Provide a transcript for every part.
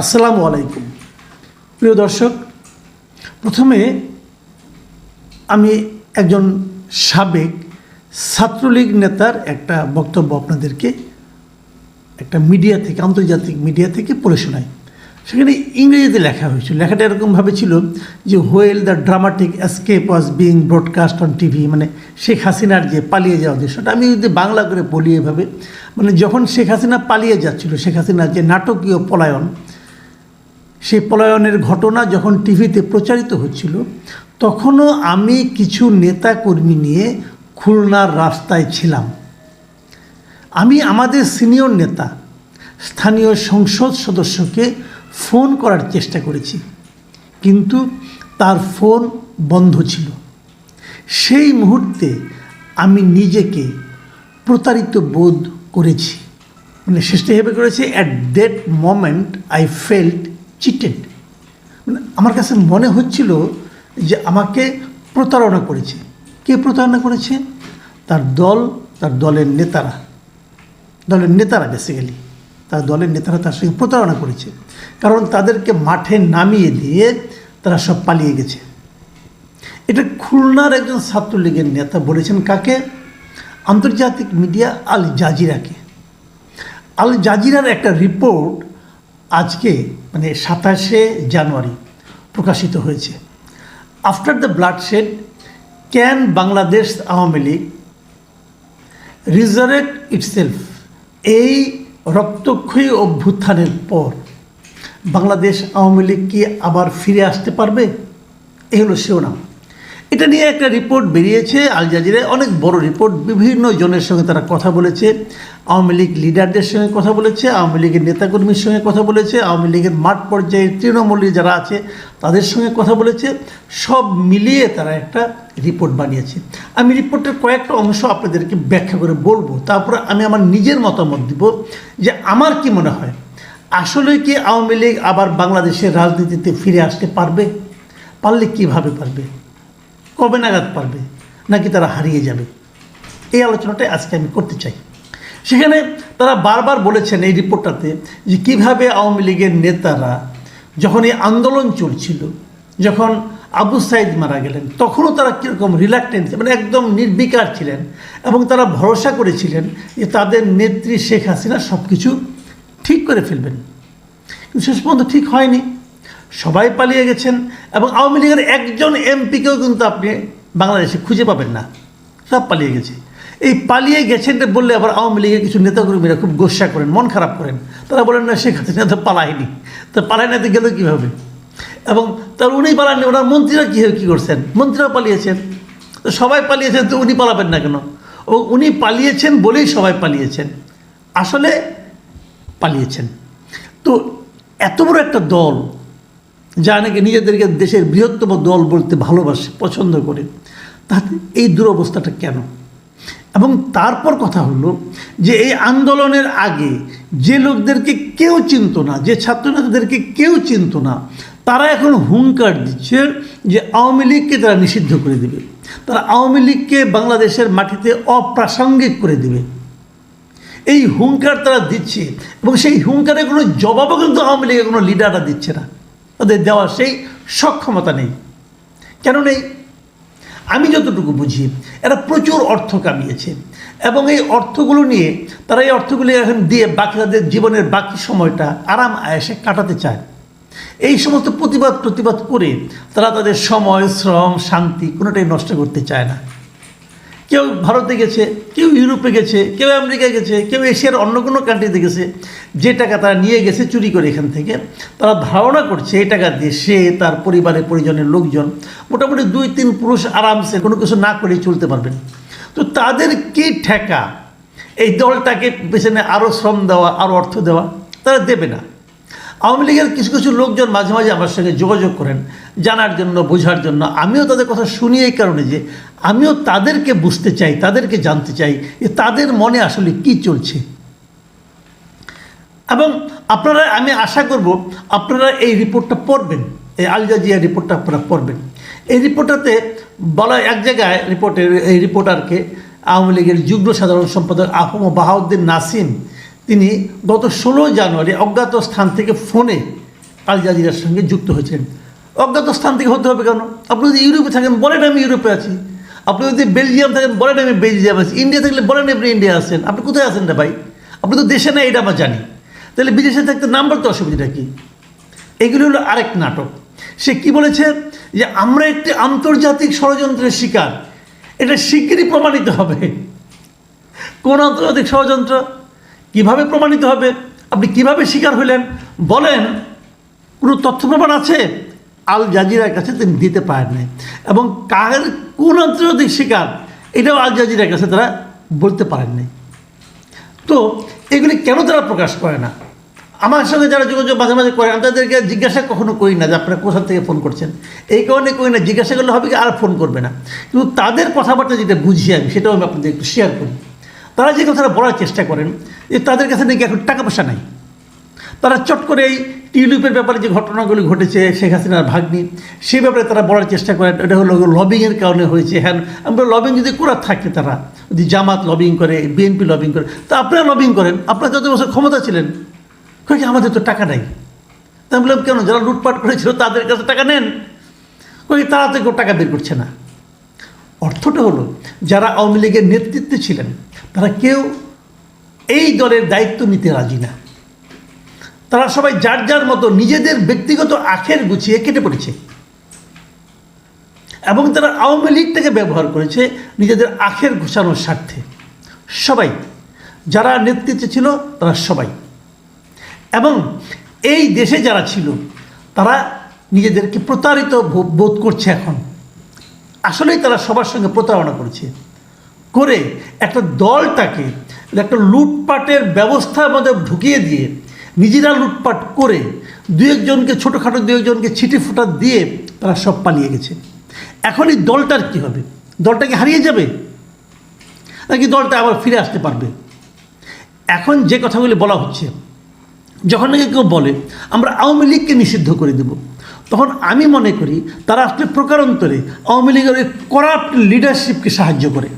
আসসালামু আলাইকুম প্রিয় দর্শক, প্রথমে আমি একজন সাবেক ছাত্রলীগ নেতার একটা বক্তব্য আপনাদেরকে একটা মিডিয়া থেকে, আন্তর্জাতিক মিডিয়া থেকে পড়ে শোনাই। সেখানে ইংরেজিতে লেখা হয়েছিল। লেখাটা এরকমভাবে ছিল যে while the dramatic escape was being broadcast on TV, মানে শেখ হাসিনার যে পালিয়ে যাওয়ার দৃশ্যটা, আমি যদি বাংলা করে বলি এভাবে, মানে যখন শেখ হাসিনা পালিয়ে যাচ্ছিল, শেখ হাসিনার যে নাটকীয় পলায়ন, সেই পলায়নের ঘটনা যখন টিভিতে প্রচারিত হচ্ছিল, তখনও আমি কিছু নেতাকর্মী নিয়ে খুলনার রাস্তায় ছিলাম। আমি আমাদের সিনিয়র নেতা, স্থানীয় সংসদ সদস্যকে ফোন করার চেষ্টা করেছি, কিন্তু তার ফোন বন্ধ ছিল। সেই মুহূর্তে আমি নিজেকে প্রতারিত বোধ করেছি, মানে শেষটা হেবে করেছি। At that moment I felt cheated, মানে আমার কাছে মনে হচ্ছিল যে আমাকে প্রতারণা করেছে। কে প্রতারণা করেছে? তার দল, তার দলের নেতারা বেসিক্যালি তার দলের নেতারা তার সঙ্গে প্রতারণা করেছে, কারণ তাদেরকে মাঠে নামিয়ে দিয়ে তারা সব পালিয়ে গেছে। এটা খুলনার একজন ছাত্রলীগের নেতা বলেছেন। কাকে? আন্তর্জাতিক মিডিয়া আল জাজিরাকে। আল জাজিরার একটা রিপোর্ট আজকে মানে 27শে জানুয়ারি প্রকাশিত হয়েছে। After the bloodshed, can Bangladesh Awami League resurrect itself? এই রক্তক্ষয়ী অভ্যুত্থানের পর বাংলাদেশ আওয়ামী লীগ কি আবার ফিরে আসতে পারবে? এই হলো শিরোনাম। এটা নিয়ে একটা রিপোর্ট বেরিয়েছে আল জাজিরায়, অনেক বড় রিপোর্ট। বিভিন্ন জনের সঙ্গে তারা কথা বলেছে, আওয়ামী লীগ লিডারদের সঙ্গে কথা বলেছে, আওয়ামী লীগের নেতাকর্মীর সঙ্গে কথা বলেছে, আওয়ামী লীগের মাঠ পর্যায়ে তৃণমূলী যারা আছে তাদের সঙ্গে কথা বলেছে। সব মিলিয়ে তারা একটা রিপোর্ট বানিয়েছে। আমি রিপোর্টের কয়েকটা অংশ আপনাদেরকে ব্যাখ্যা করে বলবো, তারপরে আমি আমার নিজের মতামত দিব যে আমার কি মনে হয়, আসলে কি আওয়ামী লীগ আবার বাংলাদেশের রাজনীতিতে ফিরে আসতে পারবে? পারলে কীভাবে পারবে, কবে নাগাদ পারবে, নাকি তারা হারিয়ে যাবে? এই আলোচনাটাই আজকে আমি করতে চাই। সেখানে তারা বারবার বলেছেন এই রিপোর্টটাতে যে কীভাবে আওয়ামী লীগের নেতারা যখন এই আন্দোলন চলছিল, যখন আবু সাইদ মারা গেলেন, তখনও তারা কীরকম রিল্যাক্টেন্ট, মানে একদম নির্বিকার ছিলেন, এবং তারা ভরসা করেছিলেন যে তাদের নেত্রী শেখ হাসিনা সব কিছু ঠিক করে ফেলবেন। কিন্তু শেষ পর্যন্ত ঠিক হয়নি। সবাই পালিয়ে গেছেন, এবং আওয়ামী লীগের একজন এমপিকেও কিন্তু আপনি বাংলাদেশে খুঁজে পাবেন না, সব পালিয়ে গেছে। এই পালিয়ে গেছেন বললে আবার আওয়ামী লীগের কিছু নেতাকর্মীরা খুব গোস্বা করেন, মন খারাপ করেন। তারা বলেন না, শেখ হাসিনা তো পালায়নি, তো পালাইনাতে গেল কীভাবে? এবং তার উনি পালাননি, ওনার মন্ত্রীরা কী করছেন? মন্ত্রীরাও পালিয়েছেন। তো সবাই পালিয়েছেন, তো উনি পালাবেন না কেন? ও উনি পালিয়েছেন বলেই সবাই পালিয়েছেন, আসলে পালিয়েছেন। তো এত বড় একটা দল, যা নাকি নিজেদেরকে দেশের বৃহত্তম দল বলতে ভালোবাসে, পছন্দ করে, তাতে এই দুরবস্থাটা কেন? এবং তারপর কথা হলো যে এই আন্দোলনের আগে যে লোকদেরকে কেউ চিনত না, যে ছাত্রনেতাদেরকে কেউ চিনত না, তারা এখন হুঙ্কার দিচ্ছে যে আওয়ামী লীগকে তারা নিষিদ্ধ করে দেবে, তারা আওয়ামী লীগকে বাংলাদেশের মাটিতে অপ্রাসঙ্গিক করে দেবে। এই হুঙ্কার তারা দিচ্ছে, এবং সেই হুঙ্কারের কোনো জবাবও কিন্তু আওয়ামী লীগের কোনো লিডাররা দিচ্ছে না। তাদের দেওয়ার সেই সক্ষমতা নেই। কেন নেই? আমি যতটুকু বুঝি, এরা প্রচুর অর্থ কামিয়েছে, এবং এই অর্থগুলো নিয়ে তারা এই অর্থগুলো এখন দিয়ে বাকি তাদের জীবনের বাকি সময়টা আরাম আয়েসে কাটাতে চায়। এই সমস্ত প্রতিবাদ করে তারা তাদের সময়, শ্রম, শান্তি কোনোটাই নষ্ট করতে চায় না। কেউ ভারতে গেছে, কেউ ইউরোপে গেছে, কেউ আমেরিকায় গেছে, কেউ এশিয়ার অন্য কোনো কান্ট্রিতে গেছে। যে টাকা তারা নিয়ে গেছে চুরি করে এখান থেকে, তারা ধারণা করছে এই টাকা দিয়ে সে, তার পরিবারের পরিজনের লোকজন, মোটামুটি 2-3 পুরুষ আরামসে কোনো কিছু না করেই চলতে পারবেন। তো তাদের কি ঠেকা এই দলটাকে পেছনে আরও শ্রম দেওয়া, আরও অর্থ দেওয়া? তারা দেবে না। আওয়ামী লীগের কিছু কিছু লোকজন মাঝে মাঝে আমার সঙ্গে যোগাযোগ করেন জানার জন্য, বোঝার জন্য। আমিও তাদের কথা শুনি এই কারণে যে আমিও তাদেরকে বুঝতে চাই, তাদেরকে জানতে চাই যে তাদের মনে আসলে কি চলছে। এবং আপনারা, আমি আশা করব আপনারা এই রিপোর্টটা পড়বেন, এই আল জাজিরা রিপোর্টটা আপনারা পড়বেন। এই রিপোর্টটাতে বলা, এক জায়গায় এই রিপোর্টারকে আওয়ামী লীগের যুগ্ম সাধারণ সম্পাদক আহম বাহাউদ্দিন নাসিম, তিনি গত 16 জানুয়ারি অজ্ঞাত স্থান থেকে ফোনে আল জাজিরার সঙ্গে যুক্ত হয়েছিলেন। অজ্ঞাত স্থান থেকে হতে হবে কেন? আপনি যদি ইউরোপে থাকেন বলেন আমি ইউরোপে আছি, আপনি যদি বেলজিয়াম থাকেন বলেন আমি বেলজিয়াম আছি, ইন্ডিয়া থাকলে বলেন আপনি ইন্ডিয়া আছেন। আপনি কোথায় আছেন রে ভাই? আপনি তো দেশে নেই, এটা আমরা জানি। তাহলে বিদেশে থাকতে নাম বলতে অসুবিধাটা কি? এগুলি হলো আরেক নাটক। সে কি বলেছে যে আমরা একটি আন্তর্জাতিক ষড়যন্ত্রের শিকার, এটা শিগগিরই প্রমাণিত হবে। কোন আন্তর্জাতিক ষড়যন্ত্র? কিভাবে প্রমাণিত হবে? আপনি কিভাবে শিকার হলেন বলেন? কোনো তথ্য প্রমাণ আছে? আল জাজিরার কাছে তিনি দিতে পারেন নাই, এবং কার কোন আন্তর্জাতিক শিকার এটাও আল জাজিরার কাছে তারা বলতে পারেন নাই। তো এগুলি কেন তারা প্রকাশ করে না? আমার সঙ্গে যারা যোগাযোগ মাঝে মাঝে করে, আমি তাদেরকে জিজ্ঞাসা কখনো করি না যে আপনারা কোথা থেকে ফোন করছেন, এই কারণে করি না, জিজ্ঞাসা করলে হবে কি আর ফোন করবে না। কিন্তু তাদের কথাবার্তা যেটা বুঝি আমি, সেটাও আমি আপনাদের একটু শেয়ার করি। তারা যে কথাটা বলার চেষ্টা করেন যে তাদের কাছে নাকি এখন টাকা পয়সা নাই, তারা চট করে এই টিউলিপের ব্যাপারে যে ঘটনাগুলি ঘটেছে শেখ হাসিনার ভাগ্নি, সেই ব্যাপারে তারা বলার চেষ্টা করেন এটা হলো লবিংয়ের কারণে হয়েছে। হ্যাঁ, আমরা লবিং যদি করা থাকে, তারা যদি জামাত লবিং করে, বিএনপি লবিং করে, তা আপনারা লবিং করেন, আপনারা যত বছর ক্ষমতা ছিলেন। কয়েক আমাদের তো টাকা নাই। তা আমি বললাম কেন? যারা লুটপাট করেছিল তাদের কাছে টাকা নেন। কই তারা তো কেউ টাকা বের করছে না। অর্থটা হলো যারা আওয়ামী লীগের নেতৃত্বে ছিলেন তারা কেউ এই দলের দায়িত্ব নিতে রাজি না। তারা সবাই যার যার মতো নিজেদের ব্যক্তিগত আখের গুছিয়ে কেটে পড়েছে, এবং তারা আওয়ামী লীগটাকে ব্যবহার করেছে নিজেদের আখের ঘোষানোর স্বার্থে। সবাই যারা নেতৃত্বে ছিল তারা সবাই, এবং এই দেশে যারা ছিল তারা নিজেদেরকে প্রতারিত বোধ করছে এখন। আসলেই তারা সবার সঙ্গে প্রতারণা করেছে, করে একটা দলটাকে একটা লুটপাটের ব্যবস্থার মধ্যে ঢুকিয়ে দিয়ে নিজেরা লুটপাট করে দু একজনকে, ছোটোখাটো দু একজনকে ছিটে ফোঁটা দিয়ে তারা সব পালিয়ে গেছে। এখন এই দলটার কী হবে? দলটাকে হারিয়ে যাবে নাকি দলটা আবার ফিরে আসতে পারবে? এখন যে কথাগুলি বলা হচ্ছে, যখন নাকি কেউ বলে আমরা আওয়ামী লীগকে নিষিদ্ধ করে দেব, তখন আমি মনে করি তারা আসলে প্রকারান্তরে আওয়ামী লীগের করাপ্ট লিডারশিপকে সাহায্য করে।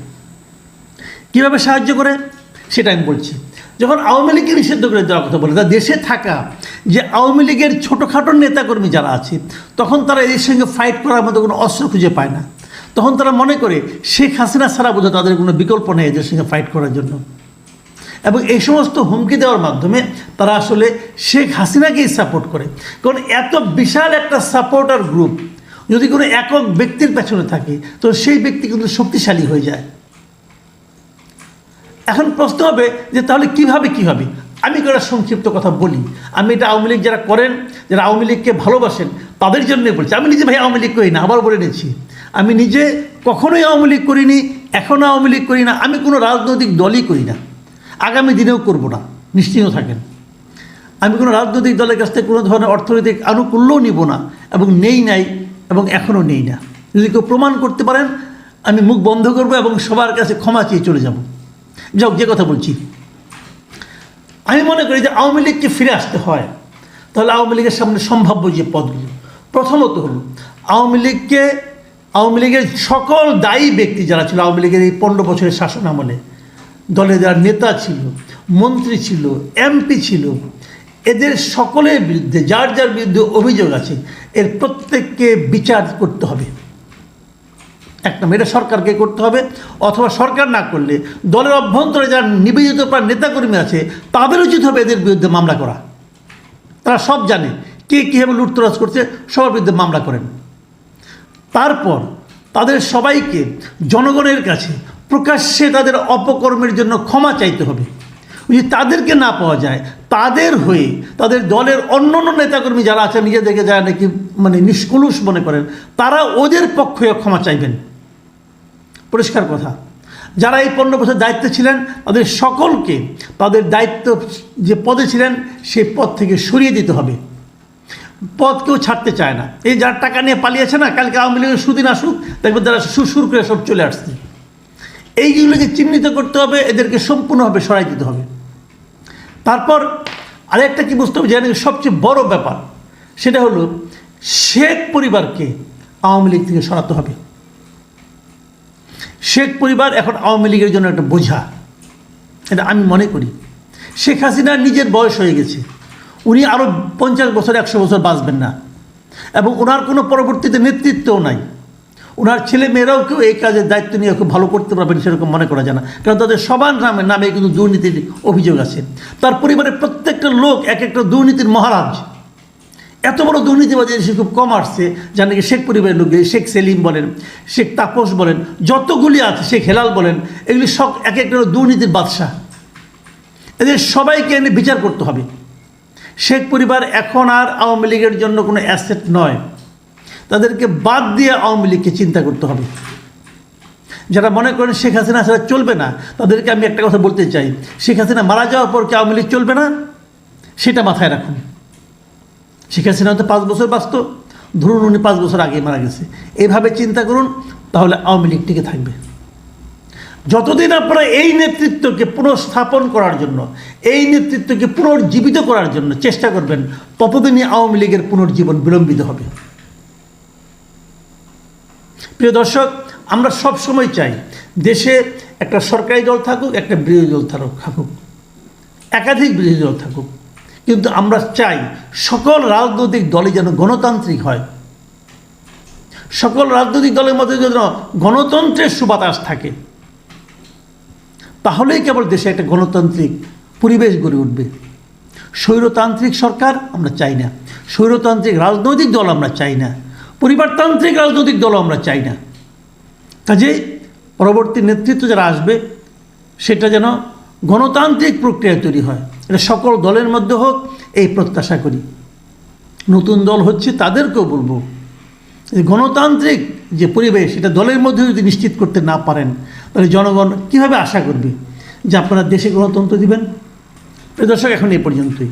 কীভাবে সাহায্য করে সেটা আমি বলছি। যখন আওয়ামী লীগকে নিষিদ্ধ করে দেওয়ার কথা বলে, তারা দেশে থাকা যে আওয়ামী লীগের ছোটোখাটো নেতাকর্মী যারা আছে, তখন তারা এদের সঙ্গে ফাইট করার মতো কোনো অস্ত্র খুঁজে পায় না। তখন তারা মনে করে শেখ হাসিনা ছাড়া বোধহয় তাদের কোনো বিকল্প নেই এদের সঙ্গে ফাইট করার জন্য, এবং এই সমস্ত হুমকি দেওয়ার মাধ্যমে তারা আসলে শেখ হাসিনাকেই সাপোর্ট করে। কারণ এত বিশাল একটা সাপোর্টার গ্রুপ যদি কোনো একক ব্যক্তির পেছনে থাকে, তো সেই ব্যক্তি কিন্তু শক্তিশালী হয়ে যায়। এখন প্রশ্ন হবে যে তাহলে কীভাবে কী হবে? আমি একটা সংক্ষিপ্ত কথা বলি। আমি এটা আওয়ামী লীগ যারা করেন, যারা আওয়ামী লীগকে ভালোবাসেন তাদের জন্যই বলছি। আমি নিজে ভাই আওয়ামী লীগ করি না, আবার বলে নিচ্ছি, আমি নিজে কখনোই আওয়ামী লীগ করিনি, এখনও আওয়ামী লীগ করি না, আমি কোনো রাজনৈতিক দলই করি না, আগামী দিনেও করব না, নিশ্চিন্ত থাকেন। আমি কোনো রাজনৈতিক দলের কাছ থেকে কোনো ধরনের অর্থনৈতিক আনুকূল্যও নিব না, এবং নেই নাই, এবং এখনও নেই না। যদি কেউ প্রমাণ করতে পারেন আমি মুখ বন্ধ করব এবং সবার কাছে ক্ষমা চেয়ে চলে যাব। যাক, যে কথা বলছি, আমি মনে করি যে আওয়ামী লীগকে ফিরে আসতে হয়, তাহলে আওয়ামী লীগের সামনে সম্ভাব্য যে পদগুলো, প্রথমত হলো আওয়ামী লীগের সকল দায়ী ব্যক্তি যারা ছিল আওয়ামী লীগের এই 15 বছরের শাসন আমলে, দলে যারা নেতা ছিল, মন্ত্রী ছিল, এমপি ছিল, এদের সকলের বিরুদ্ধে যার যার বিরুদ্ধে অভিযোগ আছে এর প্রত্যেককে বিচার করতে হবে। এক নম্বর, এটা সরকারকে করতে হবে, অথবা সরকার না করলে দলের অভ্যন্তরে যারা নিবেদিত প্রায় নেতাকর্মী আছে তাদের উচিত হবে এদের বিরুদ্ধে মামলা করা। তারা সব জানে কে কীভাবে লুটতরাজ করছে, সবার বিরুদ্ধে মামলা করেন। তারপর তাদের সবাইকে জনগণের কাছে প্রকাশ্যে তাদের অপকর্মের জন্য ক্ষমা চাইতে হবে। যদি তাদেরকে না পাওয়া যায়, তাদের হয়ে তাদের দলের অন্য অন্য নেতাকর্মী যারা আছে, নিজেদেরকে যারা নাকি নিষ্কলুষ মনে করেন, তারা ওদের পক্ষে ক্ষমা চাইবেন। পরিষ্কার কথা। যারা এই 15 বছর দায়িত্বে ছিলেন তাদের সকলকে তাদের দায়িত্ব যে পদে ছিলেন সেই পদ থেকে সরিয়ে দিতে হবে। পদ কেউ ছাড়তে চায় না। এই যার টাকা নিয়ে পালিয়েছে না, কালকে আওয়ামী লীগের সুদিন আসুক, দেখবেন তারা সুর করে সব চলে আসছে। এইগুলোকে চিহ্নিত করতে হবে, এদেরকে সম্পূর্ণভাবে সরাই দিতে হবে। তারপর আরেকটা কি বুঝতে হবে, যে সবচেয়ে বড় ব্যাপার, সেটা হলো শেখ পরিবারকে আওয়ামী লীগ থেকে সরাতে হবে। শেখ পরিবার এখন আওয়ামী লীগের জন্য একটা বোঝা, এটা আমি মনে করি। শেখ হাসিনার নিজের বয়স হয়ে গেছে, উনি আরও 50 বছর 100 বছর বাঁচবেন না, এবং ওনার কোনো পরবর্তীতে নেতৃত্বও নাই। ওনার ছেলে মেয়েরাও কেউ এই কাজের দায়িত্ব নিয়ে খুব ভালো করতে পারবেন সেরকম মনে করা যায় না, কারণ তাদের সবার নামে কিন্তু দুর্নীতির অভিযোগ আছে। তার পরিবারের প্রত্যেকটা লোক এক একটা দুর্নীতির মহারাজ। এত বড় দুর্নীতিবাদী সে খুব কম আসছে, যা নাকি শেখ পরিবারের লোক, শেখ সেলিম বলেন, শেখ তাপস বলেন, যতগুলি আছে, শেখ হেলাল বলেন, এগুলি সব এক একটা দুর্নীতির বাদশাহ। এদের সবাইকে এনে বিচার করতে হবে। শেখ পরিবার এখন আর আওয়ামী লীগের জন্য কোনো অ্যাসেট নয়, তাদেরকে বাদ দিয়ে আওয়ামী লীগকে চিন্তা করতে হবে। যারা মনে করেন শেখ হাসিনা ছাড়া চলবে না, তাদেরকে আমি একটা কথা বলতে চাই, শেখ হাসিনা মারা যাওয়ার পর কি আওয়ামী লীগ চলবে না, সেটা মাথায় রাখুন। শেখ হাসিনা তো 5 বছর বাঁচত, ধরুন উনি 5 বছর আগে মারা গেছে, এইভাবে চিন্তা করুন, তাহলে আওয়ামী লীগ টিকে থাকবে। যতদিন আপনারা এই নেতৃত্বকে পুনঃস্থাপন করার জন্য, এই নেতৃত্বকে পুনর্জীবিত করার জন্য চেষ্টা করবেন, ততদিনই আওয়ামী লীগের পুনর্জীবন বিলম্বিত হবে। প্রিয় দর্শক, আমরা সব সময় চাই দেশে একটা সরকারি দল থাকুক, একটা বিরোধী দল থাকুক, একাধিক বিরোধী দল থাকুক, কিন্তু আমরা চাই সকল রাজনৈতিক দলই যেন গণতান্ত্রিক হয়। সকল রাজনৈতিক দলের মধ্যে যেন গণতন্ত্রের সুবাতাস থাকে, তাহলেই কেবল দেশে একটা গণতান্ত্রিক পরিবেশ গড়ে উঠবে। স্বৈরতান্ত্রিক সরকার আমরা চাই না, স্বৈরতান্ত্রিক রাজনৈতিক দল আমরা চাই না, পরিবারতান্ত্রিক রাজনৈতিক দল আমরা চাই না। কাজেই পরবর্তী নেতৃত্ব যারা আসবে সেটা যেন গণতান্ত্রিক প্রক্রিয়ায় তৈরি হয়, এটা সকল দলের মধ্যে হোক, এই প্রত্যাশা করি। নতুন দল হচ্ছে তাদেরকেও বলবো, গণতান্ত্রিক যে পরিবেশ এটা দলের মধ্যে যদি নিশ্চিত করতে না পারেন, তাহলে জনগণ কীভাবে আশা করবে যে আপনারা দেশে গণতন্ত্র দিবেন। দর্শক, এখন এই পর্যন্তই।